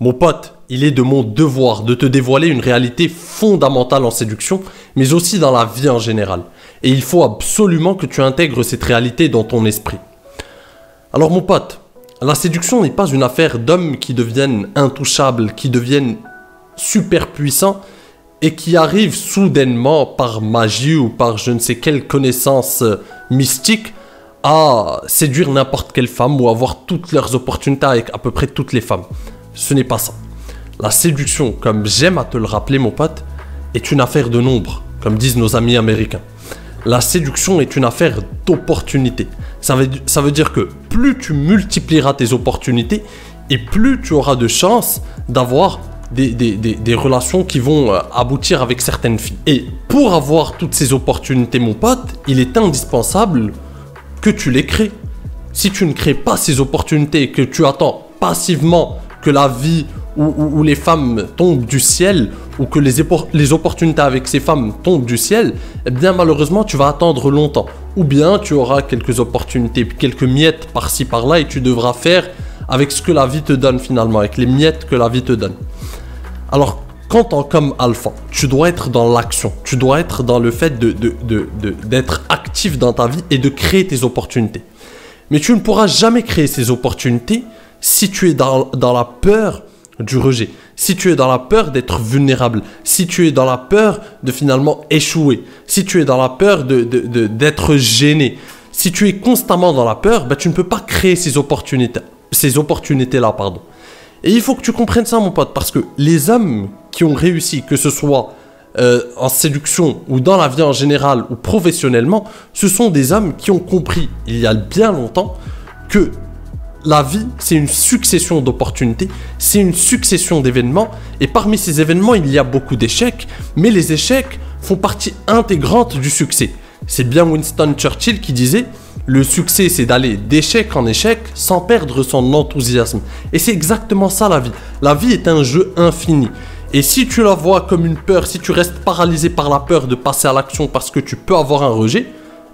Mon pote, il est de mon devoir de te dévoiler une réalité fondamentale en séduction, mais aussi dans la vie en général. Et il faut absolument que tu intègres cette réalité dans ton esprit. Alors mon pote, la séduction n'est pas une affaire d'hommes qui deviennent intouchables, qui deviennent super puissants et qui arrivent soudainement par magie ou par je ne sais quelle connaissance mystique à séduire n'importe quelle femme ou avoir toutes leurs opportunités avec à peu près toutes les femmes. Ce n'est pas ça. La séduction, comme j'aime à te le rappeler mon pote, est une affaire de nombre, comme disent nos amis américains. La séduction est une affaire d'opportunités. Ça veut dire que plus tu multiplieras tes opportunités et plus tu auras de chances d'avoir des relations qui vont aboutir avec certaines filles. Et pour avoir toutes ces opportunités mon pote, il est indispensable que tu les crées. Si tu ne crées pas ces opportunités et que tu attends passivement que la vie ou les femmes tombent du ciel ou que les opportunités avec ces femmes tombent du ciel, eh bien malheureusement tu vas attendre longtemps. Ou bien tu auras quelques opportunités, quelques miettes par-ci par-là et tu devras faire avec ce que la vie te donne finalement, avec les miettes que la vie te donne. Alors comme alpha, tu dois être dans l'action, tu dois être dans le fait d'être actif dans ta vie et de créer tes opportunités. Mais tu ne pourras jamais créer ces opportunités si tu es dans la peur du rejet, si tu es dans la peur d'être vulnérable, si tu es dans la peur de finalement échouer, si tu es dans la peur d'être gêné, si tu es constamment dans la peur, ben, tu ne peux pas créer ces opportunités-là, pardon. Et il faut que tu comprennes ça, mon pote, parce que les hommes qui ont réussi, que ce soit en séduction ou dans la vie en général ou professionnellement, ce sont des hommes qui ont compris, il y a bien longtemps, que la vie, c'est une succession d'opportunités, c'est une succession d'événements, et parmi ces événements, il y a beaucoup d'échecs, mais les échecs font partie intégrante du succès. C'est bien Winston Churchill qui disait « Le succès, c'est d'aller d'échec en échec sans perdre son enthousiasme. » Et c'est exactement ça la vie. La vie est un jeu infini. Et si tu la vois comme une peur, si tu restes paralysé par la peur de passer à l'action parce que tu peux avoir un rejet,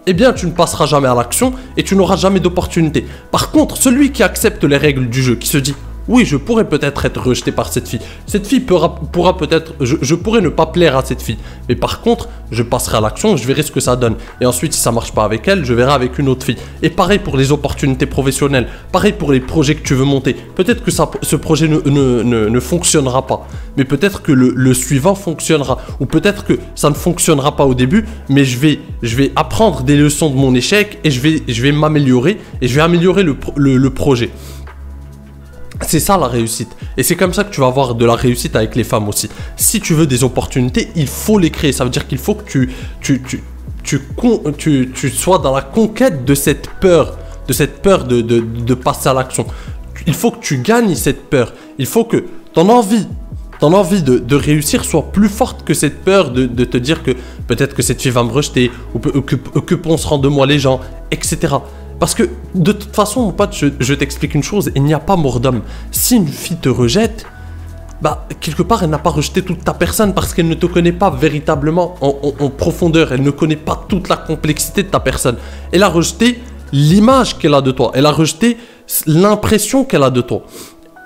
eh bien tu ne passeras jamais à l'action et tu n'auras jamais d'opportunité. Par contre, celui qui accepte les règles du jeu, qui se dit « Oui, je pourrais peut-être être rejeté par cette fille pourra peut-être, je pourrais ne pas plaire à cette fille, mais par contre, je passerai à l'action, je verrai ce que ça donne. Et ensuite, si ça ne marche pas avec elle, je verrai avec une autre fille. » Et pareil pour les opportunités professionnelles, pareil pour les projets que tu veux monter. Peut-être que ce projet ne fonctionnera pas, mais peut-être que le suivant fonctionnera. Ou peut-être que ça ne fonctionnera pas au début, mais je vais apprendre des leçons de mon échec et je vais m'améliorer et je vais améliorer le projet. C'est ça la réussite. Et c'est comme ça que tu vas avoir de la réussite avec les femmes aussi. Si tu veux des opportunités, il faut les créer. Ça veut dire qu'il faut que tu sois dans la conquête de cette peur de passer à l'action. Il faut que tu gagnes cette peur. Il faut que ton envie de réussir soit plus forte que cette peur de te dire que peut-être que cette fille va me rejeter ou que penseront de moi les gens, etc. Parce que de toute façon, mon pote, je t'explique une chose, il n'y a pas mort d'homme. Si une fille te rejette, bah, quelque part, elle n'a pas rejeté toute ta personne parce qu'elle ne te connaît pas véritablement en profondeur. Elle ne connaît pas toute la complexité de ta personne. Elle a rejeté l'image qu'elle a de toi. Elle a rejeté l'impression qu'elle a de toi.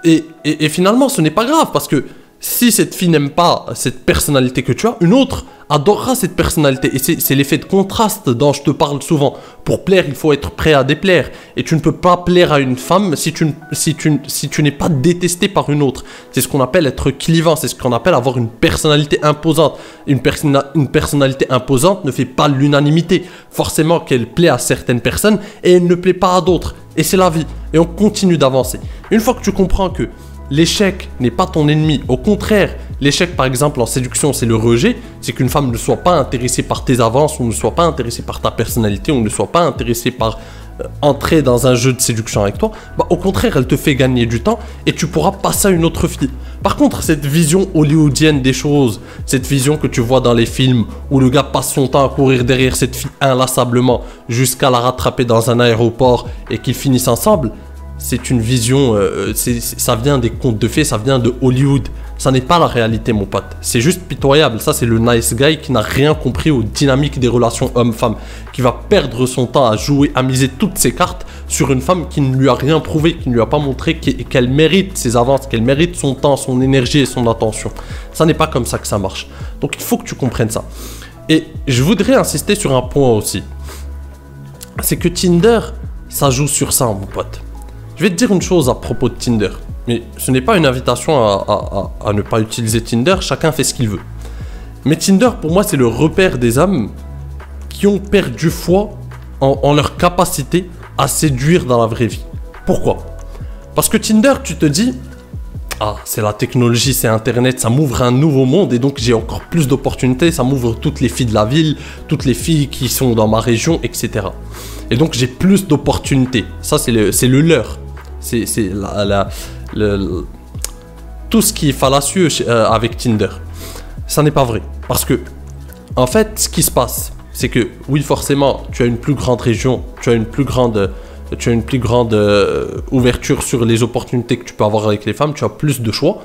Et finalement, ce n'est pas grave parce que si cette fille n'aime pas cette personnalité que tu as, une autre adorera cette personnalité. Et c'est l'effet de contraste dont je te parle souvent. Pour plaire, il faut être prêt à déplaire. Et tu ne peux pas plaire à une femme si tu n'es pas détesté par une autre. C'est ce qu'on appelle être clivant. C'est ce qu'on appelle avoir une personnalité imposante. Une personnalité imposante ne fait pas l'unanimité. Forcément qu'elle plaît à certaines personnes et elle ne plaît pas à d'autres. Et c'est la vie. Et on continue d'avancer. Une fois que tu comprends que l'échec n'est pas ton ennemi. Au contraire, l'échec par exemple en séduction, c'est le rejet. C'est qu'une femme ne soit pas intéressée par tes avances ou ne soit pas intéressée par ta personnalité ou ne soit pas intéressée par entrer dans un jeu de séduction avec toi. Bah, au contraire, elle te fait gagner du temps et tu pourras passer à une autre fille. Par contre, cette vision hollywoodienne des choses, cette vision que tu vois dans les films où le gars passe son temps à courir derrière cette fille inlassablement jusqu'à la rattraper dans un aéroport et qu'ils finissent ensemble, c'est une vision, ça vient des contes de fées, ça vient de Hollywood. Ça n'est pas la réalité, mon pote. C'est juste pitoyable. Ça, c'est le nice guy qui n'a rien compris aux dynamiques des relations homme-femme, qui va perdre son temps à jouer, à miser toutes ses cartes sur une femme qui ne lui a rien prouvé, qui ne lui a pas montré qu'elle mérite ses avances, qu'elle mérite son temps, son énergie et son attention. Ça n'est pas comme ça que ça marche. Donc, il faut que tu comprennes ça. Et je voudrais insister sur un point aussi. C'est que Tinder, ça joue sur ça, mon pote. Je vais te dire une chose à propos de Tinder. Mais ce n'est pas une invitation à ne pas utiliser Tinder, chacun fait ce qu'il veut. Mais Tinder, pour moi, c'est le repère des hommes qui ont perdu foi en leur capacité à séduire dans la vraie vie. Pourquoi? Parce que Tinder, tu te dis, ah, c'est la technologie, c'est Internet, ça m'ouvre un nouveau monde et donc j'ai encore plus d'opportunités, ça m'ouvre toutes les filles de la ville, toutes les filles qui sont dans ma région, etc. Et donc j'ai plus d'opportunités. Ça, c'est le leurre. C'est tout ce qui est fallacieux avec Tinder. Ça n'est pas vrai. Parce que, en fait, ce qui se passe, c'est que, oui, forcément, tu as une plus grande région, tu as une plus grande ouverture sur les opportunités que tu peux avoir avec les femmes, tu as plus de choix.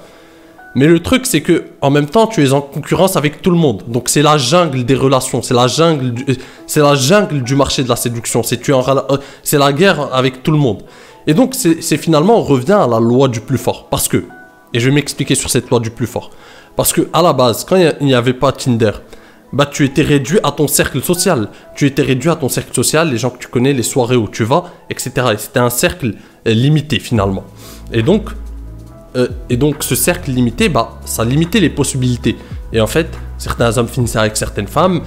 Mais le truc, c'est que, en même temps, tu es en concurrence avec tout le monde. Donc, c'est la jungle des relations, c'est la jungle du marché de la séduction. C'est la guerre avec tout le monde. Et donc, c'est finalement, on revient à la loi du plus fort. Parce que, et je vais m'expliquer sur cette loi du plus fort. Parce que, à la base, quand il n'y avait pas Tinder, bah, tu étais réduit à ton cercle social. Tu étais réduit à ton cercle social, les gens que tu connais, les soirées où tu vas, etc. Et c'était un cercle limité, finalement. Et donc, ce cercle limité, bah, ça limitait les possibilités. Et en fait, certains hommes finissaient avec certaines femmes,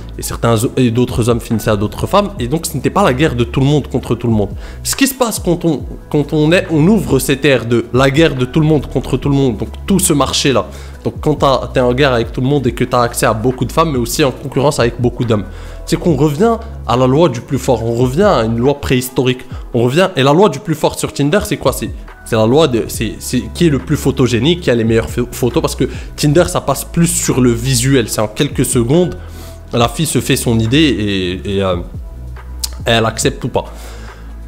et d'autres hommes finissaient avec d'autres femmes, et donc ce n'était pas la guerre de tout le monde contre tout le monde. Ce qui se passe quand on ouvre cette ère de la guerre de tout le monde contre tout le monde, donc tout ce marché-là, donc quand tu es en guerre avec tout le monde et que tu as accès à beaucoup de femmes, mais aussi en concurrence avec beaucoup d'hommes, c'est qu'on revient à la loi du plus fort, on revient à une loi préhistorique, et la loi du plus fort sur Tinder, c'est quoi? C'est la loi c'est qui est le plus photogénique, qui a les meilleures photos, parce que Tinder, ça passe plus sur le visuel. C'est en quelques secondes, la fille se fait son idée et elle accepte ou pas.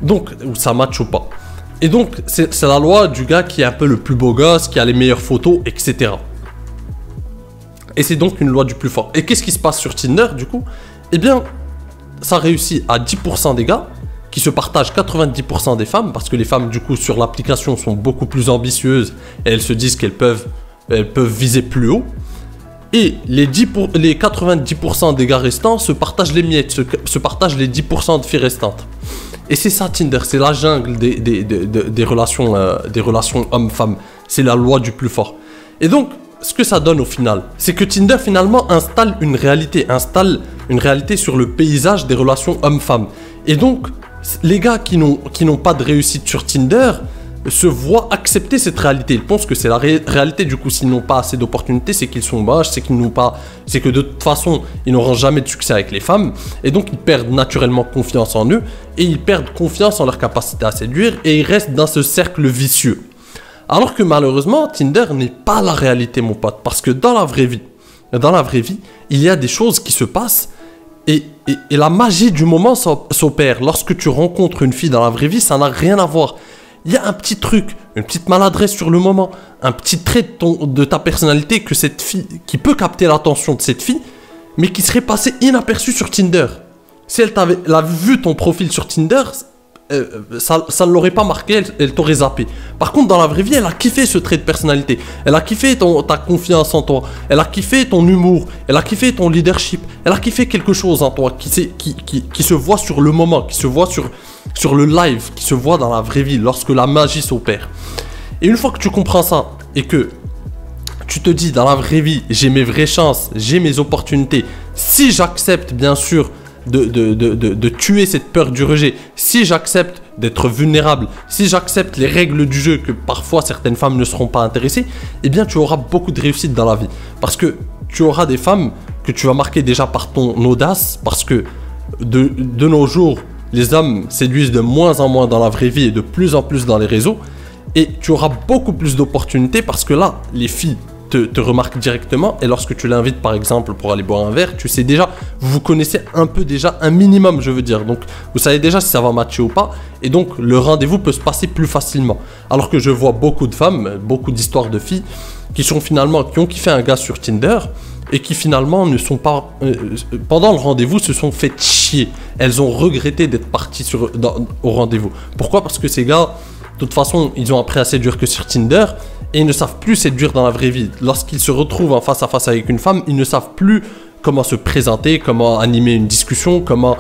Donc, ou ça match ou pas. Et donc, c'est la loi du gars qui est un peu le plus beau gosse, qui a les meilleures photos, etc. Et c'est donc une loi du plus fort. Et qu'est-ce qui se passe sur Tinder, du coup? Eh bien, ça réussit à 10% des gars, qui se partagent 90% des femmes, parce que les femmes, du coup, sur l'application sont beaucoup plus ambitieuses et elles se disent qu'elles peuvent viser plus haut. Et les 90% des gars restants se partagent les miettes, se partagent les 10% de filles restantes. Et c'est ça Tinder, c'est la jungle des relations hommes-femmes. C'est la loi du plus fort. Et donc, ce que ça donne au final, c'est que Tinder finalement installe une réalité sur le paysage des relations hommes-femmes. Et donc, les gars qui n'ont pas de réussite sur Tinder se voient accepter cette réalité. Ils pensent que c'est la réalité. Du coup, s'ils n'ont pas assez d'opportunités, c'est qu'ils sont moches, c'est que de toute façon, ils n'auront jamais de succès avec les femmes. Et donc, ils perdent naturellement confiance en eux et ils perdent confiance en leur capacité à séduire et ils restent dans ce cercle vicieux. Alors que malheureusement, Tinder n'est pas la réalité, mon pote. Parce que dans la vraie vie, il y a des choses qui se passent. Et la magie du moment s'opère. Lorsque tu rencontres une fille dans la vraie vie, ça n'a rien à voir. Il y a un petit truc, une petite maladresse sur le moment, un petit trait de ta personnalité que cette fille, qui peut capter l'attention de cette fille, mais qui serait passé inaperçu sur Tinder. Si elle a vu ton profil sur Tinder, ça ne l'aurait pas marqué, elle t'aurait zappé. Par contre, dans la vraie vie, elle a kiffé ce trait de personnalité. Elle a kiffé ta confiance en toi. Elle a kiffé ton humour. Elle a kiffé ton leadership. Elle a kiffé quelque chose en toi qui se voit sur le moment, qui se voit sur le live, qui se voit dans la vraie vie, lorsque la magie s'opère. Et une fois que tu comprends ça, et que tu te dis, dans la vraie vie, j'ai mes vraies chances, j'ai mes opportunités, si j'accepte, bien sûr, de tuer cette peur du rejet, si j'accepte d'être vulnérable, si j'accepte les règles du jeu, que parfois certaines femmes ne seront pas intéressées, eh bien tu auras beaucoup de réussite dans la vie. Parce que tu auras des femmes que tu vas marquer déjà par ton audace, parce que de nos jours, les hommes séduisent de moins en moins dans la vraie vie et de plus en plus dans les réseaux, et tu auras beaucoup plus d'opportunités parce que là, les filles te remarque directement, et lorsque tu l'invites par exemple pour aller boire un verre, tu sais déjà, vous vous connaissez un peu déjà, un minimum je veux dire, donc vous savez déjà si ça va matcher ou pas, et donc le rendez-vous peut se passer plus facilement. Alors que je vois beaucoup de femmes, beaucoup d'histoires de filles qui ont kiffé un gars sur Tinder et qui finalement ne sont pas, pendant le rendez-vous se sont fait chier. Elles ont regretté d'être parties au rendez-vous. Pourquoi? Parce que ces gars, de toute façon, ils ont appris à séduire que sur Tinder et ils ne savent plus séduire dans la vraie vie. Lorsqu'ils se retrouvent en face à face avec une femme, ils ne savent plus comment se présenter, comment animer une discussion, comment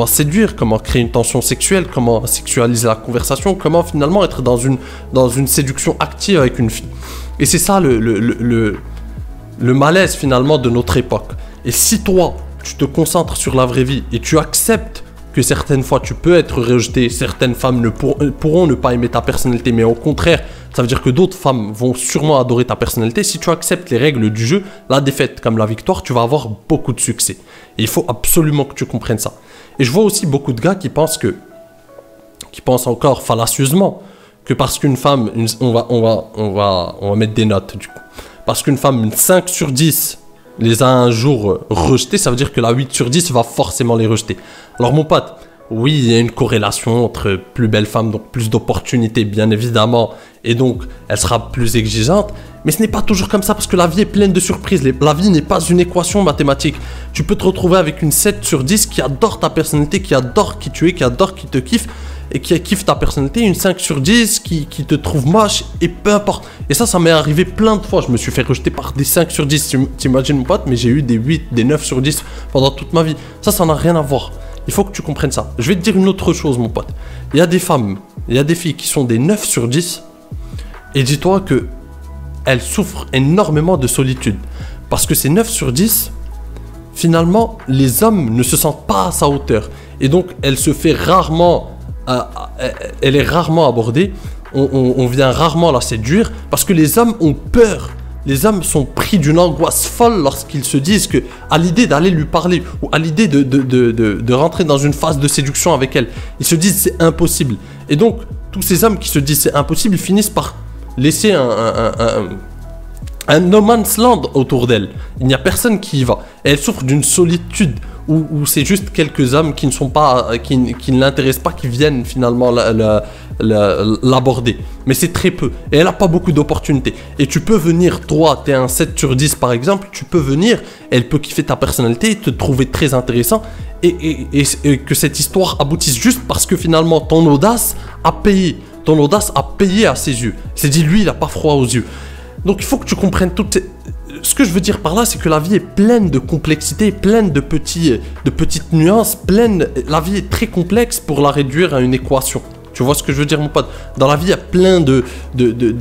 séduire, comment créer une tension sexuelle, comment sexualiser la conversation, comment finalement être dans une séduction active avec une fille. Et c'est ça le malaise finalement de notre époque. Et si toi, tu te concentres sur la vraie vie et tu acceptes que certaines fois tu peux être rejeté, certaines femmes pourront ne pas aimer ta personnalité, mais au contraire, ça veut dire que d'autres femmes vont sûrement adorer ta personnalité. Si tu acceptes les règles du jeu, la défaite comme la victoire, tu vas avoir beaucoup de succès. Et il faut absolument que tu comprennes ça. Et je vois aussi beaucoup de gars qui pensent encore fallacieusement que parce qu'une femme, on va mettre des notes du coup. Parce qu'une femme, une 5 sur 10 les a un jour rejetés, ça veut dire que la 8 sur 10 va forcément les rejeter. Alors mon pote, oui, il y a une corrélation entre plus belle femme, donc plus d'opportunités bien évidemment, et donc elle sera plus exigeante, mais ce n'est pas toujours comme ça parce que la vie est pleine de surprises. La vie n'est pas une équation mathématique. Tu peux te retrouver avec une 7 sur 10 qui adore ta personnalité, qui adore qui tu es, qui adore qui te kiffe, et qui kiffe ta personnalité, une 5 sur 10 qui te trouve moche, et peu importe. Et ça m'est arrivé plein de fois. Je me suis fait rejeter par des 5 sur 10, t'imagines mon pote, mais j'ai eu des 8, des 9 sur 10 pendant toute ma vie. Ça n'a rien à voir. Il faut que tu comprennes ça. Je vais te dire une autre chose, mon pote. Il y a des femmes, il y a des filles qui sont des 9 sur 10, et dis-toi que elles souffrent énormément de solitude. Parce que ces 9 sur 10, finalement, les hommes ne se sentent pas à sa hauteur. Et donc, elle est rarement abordée, on vient rarement la séduire parce que les hommes ont peur. Les hommes sont pris d'une angoisse folle lorsqu'ils se disent que, à l'idée d'aller lui parler ou à l'idée de rentrer dans une phase de séduction avec elle, ils se disent c'est impossible. Et donc, tous ces hommes qui se disent c'est impossible, ils finissent par laisser un no man's land autour d'elle. Il n'y a personne qui y va. Et elle souffre d'une solitude où c'est juste quelques hommes qui ne l'intéressent pas, qui viennent finalement l'aborder. Mais c'est très peu. Et elle n'a pas beaucoup d'opportunités. Et tu peux venir, toi, tu es un 7 sur 10 par exemple, tu peux venir, elle peut kiffer ta personnalité, te trouver très intéressant, et que cette histoire aboutisse juste parce que finalement ton audace a payé. Ton audace a payé à ses yeux. C'est dit, lui, il n'a pas froid aux yeux. Donc il faut que tu comprennes toutes ces... Ce que je veux dire par là, c'est que la vie est pleine de complexité, pleine de petites nuances, la vie est très complexe pour la réduire à une équation. Tu vois ce que je veux dire, mon pote? Dans la vie, il y a plein de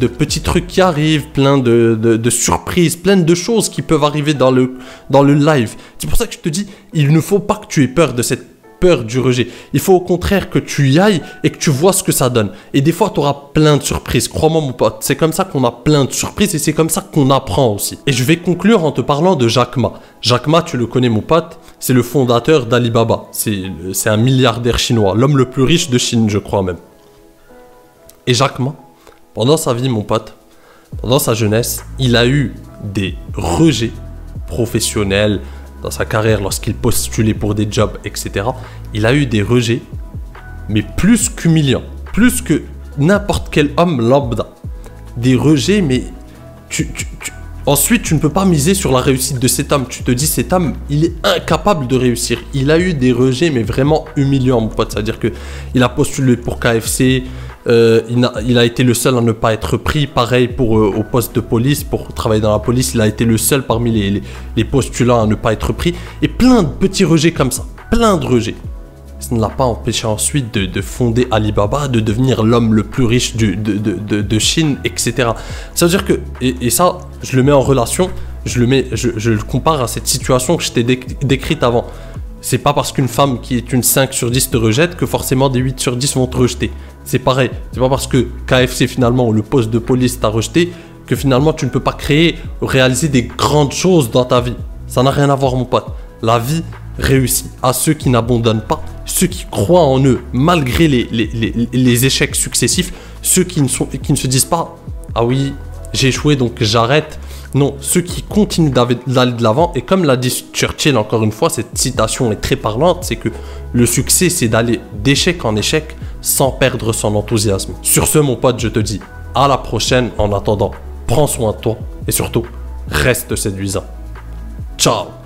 petits trucs qui arrivent, plein de surprises, plein de choses qui peuvent arriver dans le live. C'est pour ça que je te dis, il ne faut pas que tu aies peur de cette peur du rejet. Il faut au contraire que tu y ailles et que tu vois ce que ça donne. Et des fois, tu auras plein de surprises. Crois-moi, mon pote, c'est comme ça qu'on a plein de surprises et c'est comme ça qu'on apprend aussi. Et je vais conclure en te parlant de Jack Ma. Jack Ma, tu le connais, mon pote, c'est le fondateur d'Alibaba. C'est un milliardaire chinois, l'homme le plus riche de Chine, je crois même. Et Jack Ma, pendant sa vie, mon pote, pendant sa jeunesse, il a eu des rejets professionnels, dans sa carrière, lorsqu'il postulait pour des jobs, etc., il a eu des rejets, mais plus qu'humiliants, plus que n'importe quel homme lambda. Des rejets, mais ensuite, tu ne peux pas miser sur la réussite de cet homme. Tu te dis, cet homme, il est incapable de réussir. Il a eu des rejets, mais vraiment humiliants, mon pote. C'est-à-dire qu'il a postulé pour KFC, il a été le seul à ne pas être pris. Pareil pour au poste de police, pour travailler dans la police, il a été le seul parmi les postulants à ne pas être pris. Et plein de petits rejets comme ça, plein de rejets. Ça ne l'a pas empêché ensuite de fonder Alibaba, de devenir l'homme le plus riche de Chine, etc. Ça veut dire que, et ça, je le mets en relation, je le compare à cette situation que je t'ai décrite avant. C'est pas parce qu'une femme qui est une 5 sur 10 te rejette que forcément des 8 sur 10 vont te rejeter. C'est pareil. C'est pas parce que KFC finalement ou le poste de police t'a rejeté que finalement tu ne peux pas réaliser des grandes choses dans ta vie. Ça n'a rien à voir, mon pote. La vie réussit à ceux qui n'abandonnent pas, ceux qui croient en eux malgré les échecs successifs, ceux qui ne se disent pas « Ah oui, j'ai échoué donc j'arrête. Non, ceux qui continuent d'aller de l'avant, et comme l'a dit Churchill encore une fois, cette citation est très parlante, c'est que le succès c'est d'aller d'échec en échec sans perdre son enthousiasme. Sur ce mon pote, je te dis à la prochaine, en attendant, prends soin de toi et surtout, reste séduisant. Ciao.